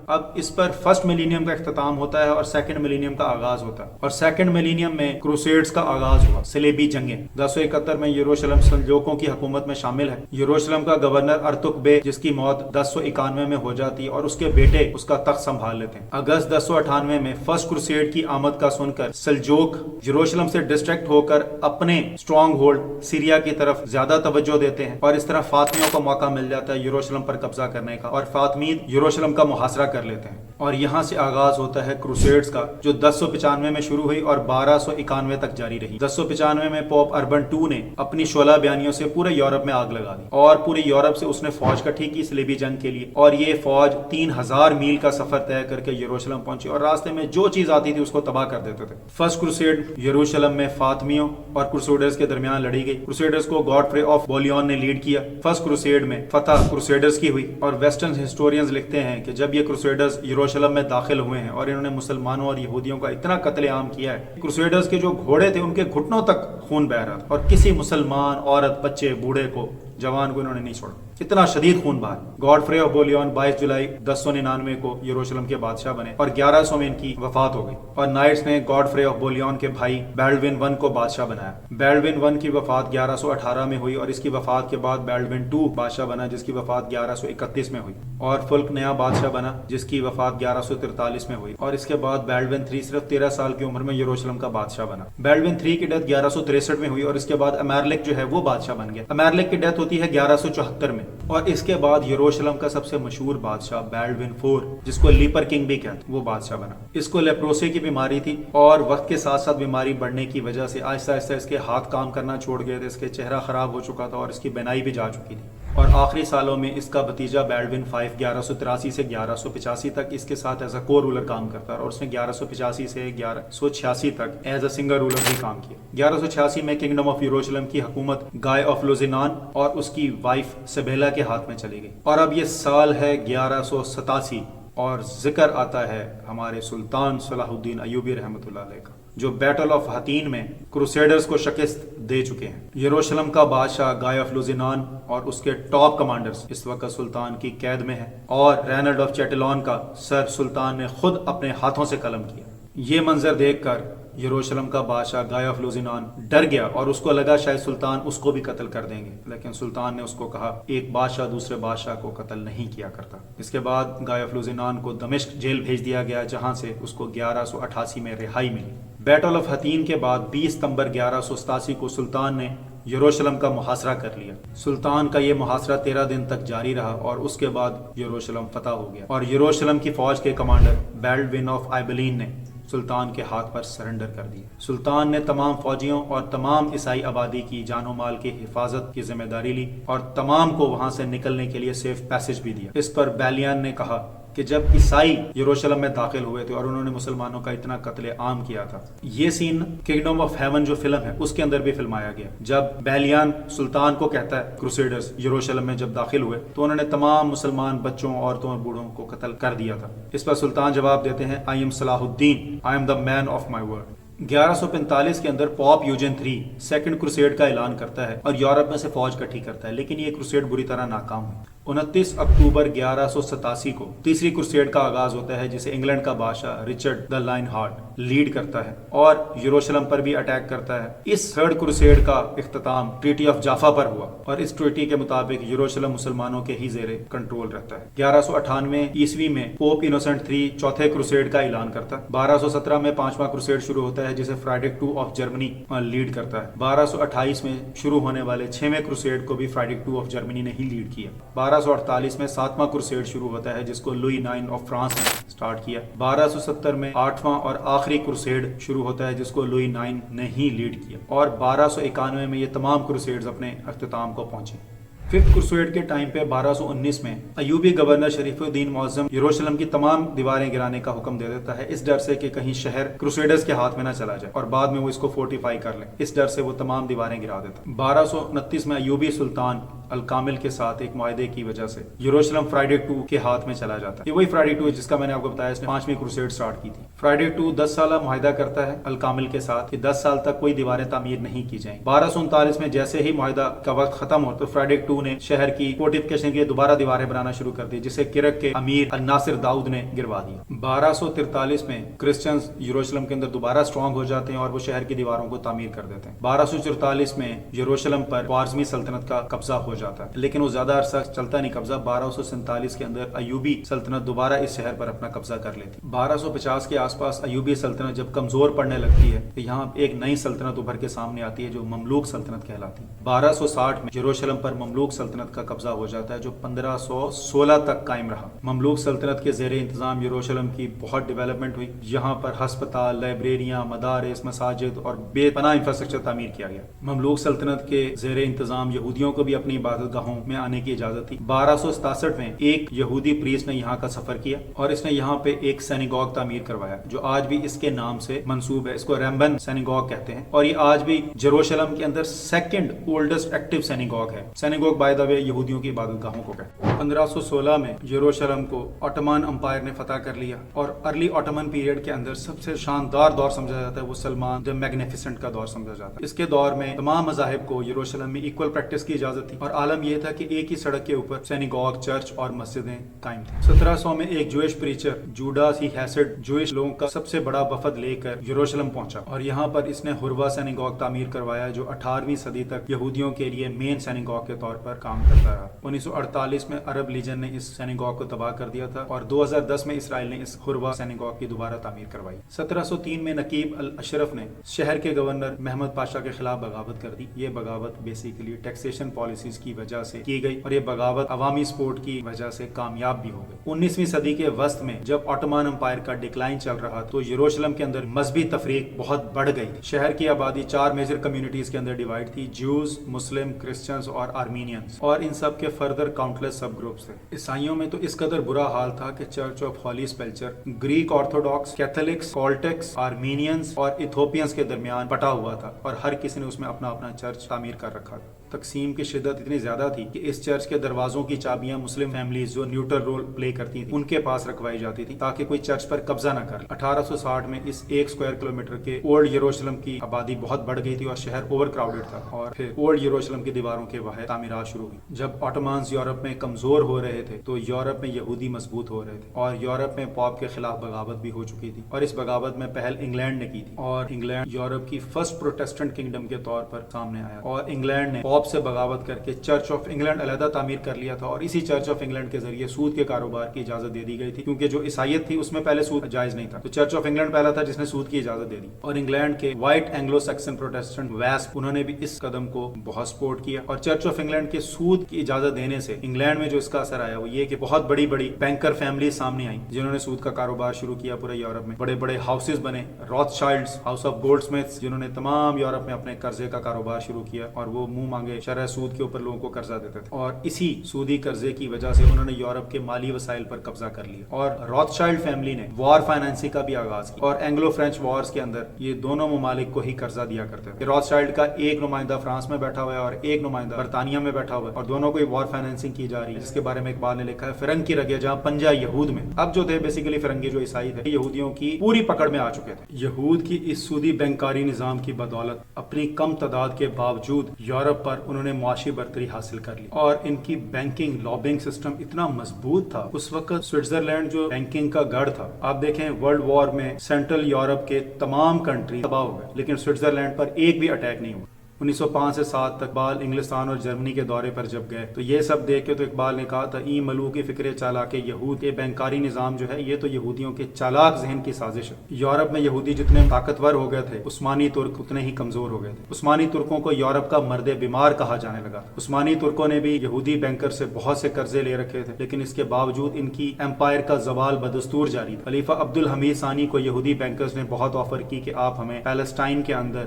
اب اس پر first millennium کا اختتام ہوتا ہے اور سیکنڈ ملینیم کا آغاز ہوتا ہے، اور سیکنڈ ملینیم میں کروسیڈز کا آغاز ہوا، صلیبی جنگیں۔ 1071 میں یروشلم سلجوقوں کی حکومت میں شامل ہے۔ یروشلم کا گورنر ارتک بے، جس کی موت 1091 میں ہو جاتی ہے، اور اس کے بیٹے اس کا تخت سنبھال لیتے ہیں۔ اگست 1098 میں فرسٹ کروسیڈ کی آمد کا سن کر سلجوق یروشلم سے ڈسٹریکٹ ہو کر اپنے اسٹرانگ ہولڈ سیریا کی طرف زیادہ توجہ دیتے ہیں، اور اس طرح فاطمیوں کو موقع مل جاتا ہے یروشلم پر قبضہ کرنے کا، اور فاطمید یروشلم کا محاصرہ کر لیتے ہیں، اور یہاں سے آغاز ہوتا ہے کروسیڈز کا، جو 1095 میں شروع ہوئی اور 1291 تک جاری رہی۔ 1095 میں پوپ اربن II نے اپنی شعلہ بیانیوں سے پورے یورپ میں آگ لگا دی، اور پورے یورپ سے اس نے فوج کٹھی کی صلیبی جنگ کے لیے، اور یہ فوج 3000 میل کا سفر طے کر کے یروشلم پہنچی، اور راستے میں جو چیز آتی تھی اس کو تباہ کر دیتے تھے۔ فرسٹ کروسیڈ یروشلم میں فاطمیوں اور کروسیڈرز کے درمیان لڑی گئی۔ کروسیڈرز کو گاڈفرے آف بولیون نے لیڈ کیا۔ فرسٹ کروسیڈ میں فتح کروسیڈرز کی ہوئی، اور ویسٹرن ہسٹورینز لکھتے ہیں کہ جب یہ کروسیڈرز یروشلم میں داخل ہوئے ہیں اور انہوں نے مسلمانوں اور یہودیوں کا اتنا قتل عام کیا ہے، کروسیڈرز کے جو گھوڑے تھے ان کے گھٹنوں تک خون بہہ رہا تھا، اور کسی مسلمان عورت، بچے، بوڑھے کو، جوان کو انہوں نے نہیں چھوڑا، اتنا شدید خون بہا۔ گاڈفرے آف بولیون 22 جولائی 1099 کو یروشلم کے بادشاہ بنے، اور 1100 میں ان کی وفات ہو گئی، اور نائٹس نے گاڈفرے آف بولیون کے بھائی بیلڈون I کو بادشاہ بنایا۔ بیلڈون I کی وفات 1118 میں ہوئی، اور اس کی وفات کے بعد بیلڈون II بادشاہ بنا، جس کی وفات 1131 میں ہوئی، اور فلک نیا بادشاہ بنا، جس کی وفات 1143 میں ہوئی، اور اس کے بعد بیلڈون III صرف 13 سال کی عمر میں یروشلم کا بادشاہ بنا۔ بیلڈون III کی ڈیتھ 1163 میں ہوئی، اور اس کے بعد امارلک جو ہے وہ بادشاہ بن گیا۔ امارلک کی ڈیتھ ہوتی ہے 1174 میں، اور اس کے بعد یروشلم کا سب سے مشہور بادشاہ بیلڈون IV، جس کو لیپر کنگ بھی کہتے ہیں، وہ بادشاہ بنا۔ اس کو لیپروسی کی بیماری تھی، اور وقت کے ساتھ ساتھ بیماری بڑھنے کی وجہ سے آہستہ آہستہ اس کے ہاتھ کام کرنا چھوڑ گئے تھے، اس کے چہرہ خراب ہو چکا تھا، اور اس کی بینائی بھی جا چکی تھی، اور آخری سالوں میں اس کا بھتیجا بیلڈون V 1183 سے 1185 تک اس کے ساتھ ایز اے کو رولر کام کرتا ہے، اور اس نے 1185 سے 1186 تک ایز اے سنگر رولر بھی کام کیا۔ 1186 میں کنگڈم آف یروشلم کی حکومت گائے آف لوزینان اور اس کی وائف سبیلا کے ہاتھ میں چلی گئی، اور اب یہ سال ہے 1187، اور ذکر آتا ہے ہمارے سلطان صلاح الدین ایوبی رحمۃ اللہ علیہ کا، جو بیٹل آف حتین میں کروسیڈرز کو شکست دے چکے ہیں۔ یروشلم کا بادشاہ گائے آف لوزینان اور اس کے ٹاپ کمانڈرز اس وقت سلطان کی قید میں ہیں، اور رینلڈ آف چیٹلون کا سر سلطان نے خود اپنے ہاتھوں سے قلم کیا۔ یہ منظر دیکھ کر یروشلم کا بادشاہ گائے آف لوزینان ڈر گیا، اور اس کو لگا شاید سلطان اس کو بھی قتل کر دیں گے، لیکن سلطان نے اس کو کہا ایک بادشاہ دوسرے بادشاہ کو قتل نہیں کیا کرتا۔ اس کے بعد گائے آف لوزینان کو دمشق جیل بھیج دیا گیا، جہاں سے اس کو 1188 میں رہائی ملی۔ بیٹل آف حتین کے بعد 20 ستمبر 1187 کو سلطان نے یروشلم کا محاصرہ کر لیا۔ سلطان کا یہ محاصرہ 13 دن تک جاری رہا، اور اس کے بعد یروشلم فتح ہو گیا، اور یروشلم کی فوج کے کمانڈر بیلڈون آف آئبلین نے سلطان کے ہاتھ پر سرنڈر کر دیا۔ سلطان نے تمام فوجیوں اور تمام عیسائی آبادی کی جان و مال کی حفاظت کی ذمہ داری لی، اور تمام کو وہاں سے نکلنے کے لیے سیف پیسج بھی دیا۔ اس پر بیلیان نے کہا کہ جب عیسائی یروشلم میں داخل ہوئے تھے اور انہوں نے مسلمانوں کا اتنا قتل عام کیا تھا، یہ سین کنگڈم آف ہیون جو فلم ہے اس کے اندر بھی فلمایا گیا۔ جب بیلیان سلطان کو کہتا ہے کروسیڈرز یروشلم میں جب داخل ہوئے تو انہوں نے تمام مسلمان بچوں، عورتوں اور بوڑھوں کو قتل کر دیا تھا۔ اس پر سلطان جواب دیتے ہیں I am صلاح الدین، I am the man of my word۔ 1145 کے اندر پوپ یوجن III سیکنڈ کروسیڈ کا اعلان کرتا ہے اور یورپ میں سے فوج کٹھی کرتا ہے، لیکن یہ کروسیڈ بری طرح ناکام ہوئی۔ 29 اکتوبر 1187 کو تیسری کروسیڈ کا آغاز ہوتا ہے، جسے انگلینڈ کا بادشاہ Richard the line heart lead کرتا ہے، اور یروشلم پر بھی اٹیک کرتا ہے۔ اس تھرڈ کروسیڈ کا اختتام ٹریٹی آف جافا پر ہوا، اور اس ٹریٹی کے مطابق یروشلم مسلمانوں کے ہی زیر کنٹرول رہتا ہے۔ 1198 عیسوی میں پوپ انوسنٹ III چوتھے کروسیڈ کا اعلان کرتا ہے۔ 1217 میں پانچواں کروسیڈ شروع ہوتا ہے، جسے Frederick II of Germany lead کرتا ہے۔ 1228 میں شروع ہونے والے چھویں کروسیڈ کو بھی فریڈرک II آف جرمنی نے ہی لیڈ کیا۔ 1248 میں ساتواں کروسیڈ شروع ہوتا ہے، جس کو لوئی IX آف فرانس نے سٹارٹ کیا۔ 1270 میں آٹھواں اور آخری کروسیڈ شروع ہوتا ہے، جس کو لوئی IX نے ہی لیڈ کیا، اور 1291 میں یہ تمام کروسیڈز اپنے اختتام کو پہنچے۔ ففتھ کروسیڈ کے ٹائم پہ 1219 میں ایوبی گورنر شریف الدین معظم یروشلم کی تمام دیواریں گرانے کا حکم دے دیتا ہے، اس ڈر سے کہ کہیں شہر کروسیڈرز کے ہاتھ میں نہ چلا جائے اور بعد میں وہ اس کو فورٹیفائی کر لیں، اس ڈر سے وہ تمام دیواریں گرا دیتا ہے۔ 1229 میں ایوبی سلطان الکامل کے ساتھ ایک معاہدے کی وجہ سے یروشلم فرائیڈے 2 کے ہاتھ میں چلا جاتا ہے. یہ وہی فرائیڈے 2 جس کا میں نے آپ کو بتایا اس نے 5ویں کروسیڈ سٹارٹ کی تھی. فرائیڈے 2 10 سالہ معاہدہ کرتا ہے الکامل کے ساتھ کہ 10 سال تک کوئی دیواریں تعمیر نہیں کی جائیں. 1239 میں جیسے ہی معاہدہ کا وقت ختم ہو تو فرائیڈے 2 نے شہر کی فورٹیفیکیشن کے لیے دوبارہ دیواریں بنانا شروع کر دی جسے کرک کے امیر الناصر داؤد نے گروا دیا. 1243 میں کرسچنز یروشلم کے اندر دوبارہ اسٹرانگ ہو جاتے ہیں اور وہ شہر کی دیواروں کو تعمیر کر دیتے ہیں. 1244 میں یروشلم پر خوارزمی سلطنت کا قبضہ ہو جاتا ہے لیکن وہ زیادہ عرصہ چلتا نہیں قبضہ. 1247 کے اندر ایوبی سلطنت دوبارہ اس شہر پر اپنا قبضہ کر لیتی. 1250 کے آس پاس ایوبی سلطنت جب کمزور پڑنے لگتی ہے تو یہاں ایک نئی سلطنت ابھر کے سامنے آتی ہے جو مملوک سلطنت کہلاتی ہے. 1260 میں یروشلم پر مملوک سلطنت کا قبضہ ہو جاتا ہے جو 1516 تک قائم رہا. مملوک سلطنت کے زیر انتظام یروشلم کی بہت ڈیولپمنٹ ہوئی. یہاں پر ہسپتال، لائبریریاں، مدارس، مساجد اور بے پناہ انفراسٹرکچر تعمیر کیا گیا. مملوک سلطنت کے زیر انتظام یہودیوں کو بھی اپنی عبادت گاہوں میں آنے کی اجازت تھی. 1267 میں ایک یہودی پریس نے یہاں کا سفر کیا اور اس نے یہاں پہ ایک سینیگوگ تعمیر کروایا جو آج بھی اس کے نام سے منسوب ہے. اس کو ریمبن سینیگوگ کہتے ہیں اور یہ آج بھی یروشلم کے اندر سیکنڈ اولڈسٹ ایکٹیو سینیگوگ ہے. سینیگوگ بائی دا وے یہودیوں کی عبادت گاہوں کو کہتے ہیں. 1516 میں یروشلم کو آٹومان امپائر نے فتح کر لیا اور ارلی آٹومن پیریڈ کے اندر سب سے شاندار دور سمجھا جاتا ہے وہ سلمان دی میگنیفیسنٹ کا دور سمجھا جاتا ہے. اس کے دور میں تمام مذاہب کو یروشلم میں ایکول پریکٹس کی اجازت تھی اور عالم یہ تھا کہ ایک ہی سڑک کے اوپر سینیگوگ، چرچ اور مسجدیں قائم تھیں. 1700 میں ایک جوئش پریچر جوڈاس ہی ہیسڈ جوئش لوگوں کا سب سے بڑا وفد لے کر یروشلم پہنچا اور یہاں پر اس نے ہروا سینیگوگ تعمیر کروایا جو 18ویں صدی تک یہودیوں کے لیے مین سینیگوگ کے طور پر کام کرتا رہا. 1948 میں عرب لیجن نے اس سینیگوگ کو تباہ کر دیا تھا اور 2010 میں اسرائیل نے اس ہروا سینیگوگ کی دوبارہ تعمیر کروائی. 1703 میں نقیب الاشرف نے شہر کے گورنر محمد پاشا کے خلاف بغاوت کر دی. یہ بغاوت بیسیکلی ٹیکسیشن پالیسیز کی وجہ سے کی گئی اور یہ بغاوت عوامی سپورٹ کی وجہ سے کامیاب بھی ہو گئی. 19ویں صدی کے وسط میں جب آٹومان امپائر کا ڈکلائن چل رہا تو یروشلم کے اندر مذہبی تفریق بہت بڑھ گئی. شہر کی آبادی 4 میجر کمیونٹیز کے اندر ڈیوائڈ تھی: جوز، مسلم، کرسچنز اور آرمینینز، اور ان سب کے فردر کاؤنٹلیس سب گروپس تھے. عیسائیوں میں تو اس قدر برا حال تھا کہ church of holy sepulchre Greek orthodox, Catholics, Coptics, Armenians اور ایتھوپینز کے درمیان پٹا ہوا تھا اور ہر کسی نے اس میں اپنا اپنا چرچ تعمیر کر رکھا تھا. تقسیم کی شدت اتنی زیادہ تھی کہ اس چرچ کے دروازوں کی چابیاں مسلم فیملیز جو نیوٹرل رول پلے کرتی تھیں ان کے پاس رکھوائی جاتی تھی تاکہ کوئی چرچ پر قبضہ نہ کر. 1860 میں اس 1 اسکوائر کلومیٹر کے اولڈ یروشلم کی آبادی بہت بڑھ گئی تھی اور شہر اوور کراؤڈڈ تھا اور پھر اولڈ یروشلم کی دیواروں کے باہر تعمیرات شروع ہوئی. جب آٹومانز یورپ میں کمزور ہو رہے تھے تو یورپ میں یہودی مضبوط ہو رہے تھے اور یورپ میں پاپ کے خلاف بغاوت بھی ہو چکی تھی اور اس بغاوت میں پہل انگلینڈ نے کی تھی اور انگلینڈ یورپ کی فرسٹ پروٹیسٹنٹ کنگڈم کے طور پر سامنے آیا اور انگلینڈ نے پاپ سے بغاوت کر کے چرچ آف انگلینڈ علیحدہ تعمیر کر لیا تھا اور اسی چرچ آف انگلینڈ کے ذریعے سود کے کاروبار کی اجازت دے دی گئی تھی کیونکہ جو عیسائیت تھی اس میں پہلے سود جائز نہیں تھا. تو چرچ آف انگلینڈ پہلا تھا جس نے سود کی اجازت دے دی اور انگلینڈ کے وائٹ اینگلو سیکسن پروٹیسٹنٹ ویسپ انہوں نے بھی اس قدم کو بہت سپورٹ کیا اور چرچ آف انگلینڈ کے سود کی اجازت دینے سے انگلینڈ میں جو اس کا اثر آیا وہ یہ کہ بہت بڑی بڑی بینکر فیملی سامنے آئیں جنہوں نے سود کا کاروبار شروع کیا پورے یورپ میں. بڑے بڑے ہاؤسز بنے، Rothschilds, house of goldsmiths, جنہوں نے تمام یورپ میں اپنے قرضے کا کاروبار شروع کیا اور وہ منہ مانگے شرح سود کے اوپر لوگوں کو قرضہ دیتے تھے اور اسی سودی قرضے کی وجہ سے انہوں نے یورپ کے مالی وسائل پر قبضہ کر لیا. اور روتھ چائلڈ فیملی نے وار فائنانسی کا بھی آغاز کیا اور اینگلو فرینچ وارز کے اندر یہ دونوں ممالک کو ہی قرضہ دیا کرتے تھے. روتھ چائلڈ کا ایک نمائندہ فرانس میں بیٹھا ہوا ہے اور ایک نمائندہ برطانیہ میں بیٹھا ہوا ہے اور دونوں کو وار فائنانسنگ کی جا رہی ہے جس کے بارے میں اقبال نے لکھا ہے فرنگ کی رگیں جہاں پنجہ یہود میں. اب جو تھے بیسیکلی فرنگی جو عیسائی تھے یہودیوں کی پوری پکڑ میں آ چکے تھے. یہود کی اس سودی بینکاری نظام کی بدولت اپنی کم تعداد کے باوجود یورپ پر انہوں نے معاشی برتری حاصل کر لی اور ان کی بینکنگ لابنگ سسٹم اتنا مضبوط تھا. اس وقت سوئٹزرلینڈ جو بینکنگ کا گڑھ تھا، آپ دیکھیں ورلڈ وار میں سینٹرل یورپ کے تمام کنٹری تباہ ہو گئے لیکن سوئٹزرلینڈ پر ایک بھی اٹیک نہیں ہوا. 1905 سے 7 تک اقبال انگلستان اور جرمنی کے دورے پر جب گئے تو یہ سب دیکھ کے تو اقبال نے کہا تھا ای ملو کی فکر چالاک یہود کے بینکاری نظام جو ہے یہ تو یہودیوں کے چالاک ذہن کی سازش ہے. یورپ میں یہودی جتنے طاقتور ہو گئے تھے عثمانی ترک اتنے ہی کمزور ہو گئے تھے. عثمانی ترکوں کو یورپ کا مرد بیمار کہا جانے لگا. عثمانی ترکوں نے بھی یہودی بینکر سے بہت سے قرضے لے رکھے تھے لیکن اس کے باوجود ان کی امپائر کا زوال بدستور جاری تھا. خلیفہ عبد الحمید ثانی کو یہودی بینکرز نے بہت آفر کی کہ آپ ہمیں پیلسٹائن کے اندر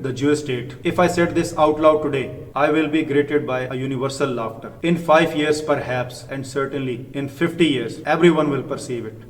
the Jewish state. If I said this out loud today, I will be greeted by a universal laughter. In 5 years perhaps, and certainly in 50 years, everyone will perceive it.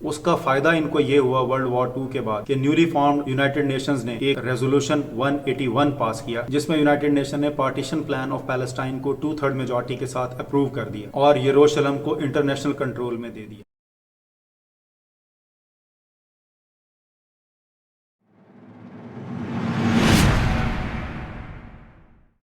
اس کا فائدہ ان کو یہ ہوا ورلڈ وار 2 کے بعد کہ newly formed United nations نے ایک ریزولوشن 181 پاس کیا، جس میں یونائٹڈ نیشن نے پارٹیشن پلان آف پیلسٹائن کو 2/3 میجورٹی کے ساتھ اپروو کر دیا اور یروشلم کو انٹرنیشنل کنٹرول میں دے دیا۔